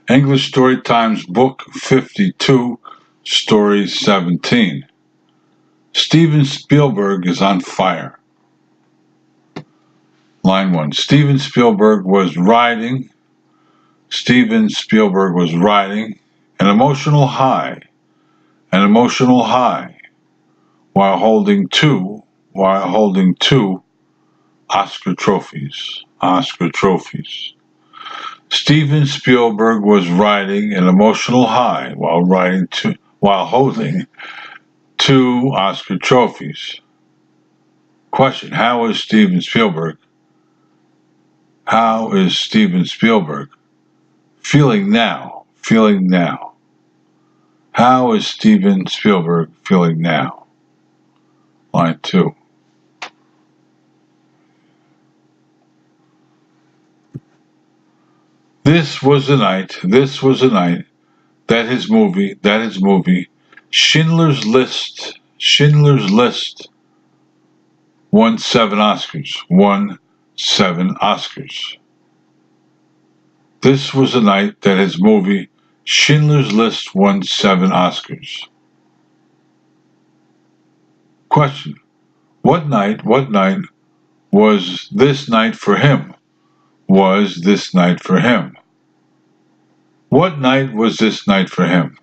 English Story Times Book 52, Story 17. Steven Spielberg is on fire. Line 1. Steven Spielberg was riding an emotional high while holding two Oscar trophies. Steven Spielberg was riding an emotional high while holding two Oscar trophies. Question: How is Steven Spielberg feeling now? How is Steven Spielberg feeling now? Line 2. This was the night that his movie Schindler's List won 7 Oscars. This was the night that his movie Schindler's List won 7 Oscars. Question: What night was this night for him? What night was this night for him?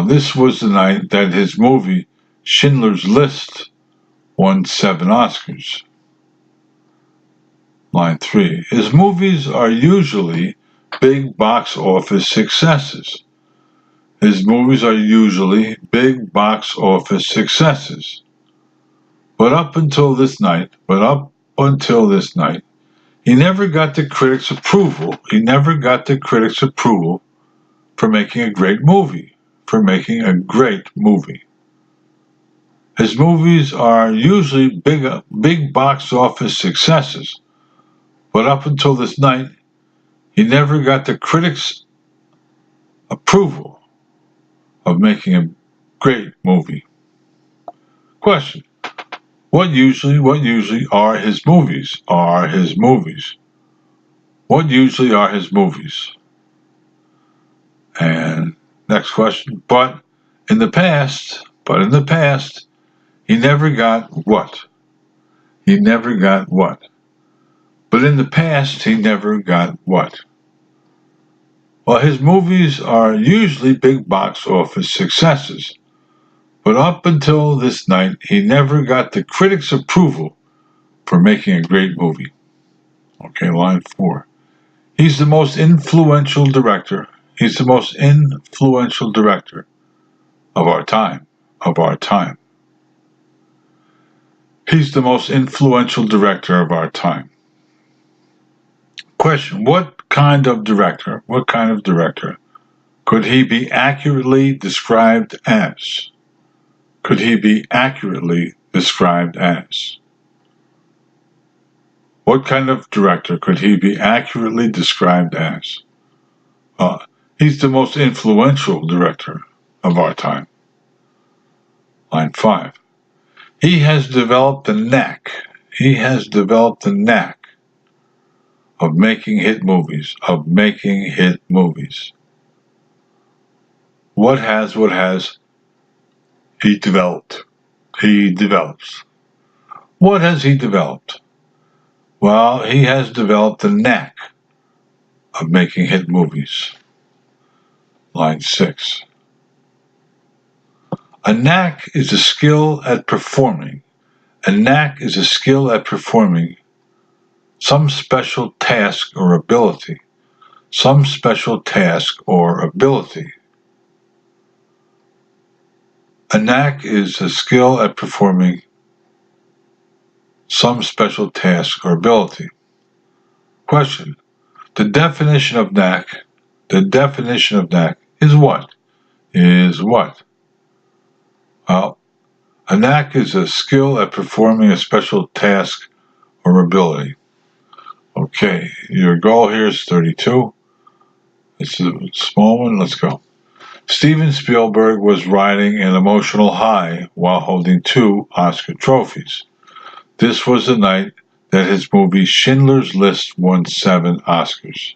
This was the night that his movie Schindler's List won 7 Oscars. Line 3. His movies are usually big box office successes. But up until this night, he never got the critics' approval. For making a great movie. His movies are usually big box office successes. But up until this night, he never got the critics' approval of making a great movie. Question: What usually are his movies? What usually are his movies? And next question: But in the past, he never got what? But in the past, he never got what? Well, his movies are usually big box office successes. But up until this night, he never got the critics' approval for making a great movie. Okay, line 4. He's the most influential director of our time. He's the most influential director of our time. Question: What kind of director could he be accurately described as? What kind of director could he be accurately described as? He's the most influential director of our time. Line 5. He has developed the knack of making hit movies. What has he developed? What has he developed? Well, he has developed the knack of making hit movies. Line 6. A knack is a skill at performing. Some special task or ability. A knack is a skill at performing some special task or ability. Question: The definition of knack is what? Well, a knack is a skill at performing a special task or ability. Okay, your goal here is 32. It's a small one. Let's go. Steven Spielberg was riding an emotional high while holding 2 Oscar trophies. This was the night that his movie Schindler's List won 7 Oscars.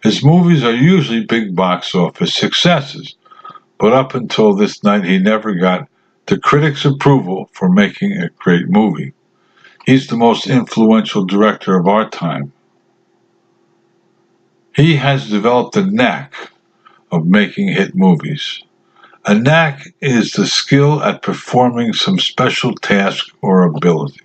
His movies are usually big box office successes, but up until this night he never got the critics' approval for making a great movie. He's the most influential director of our time. He has developed a knack of making hit movies. A knack is the skill at performing some special task or ability.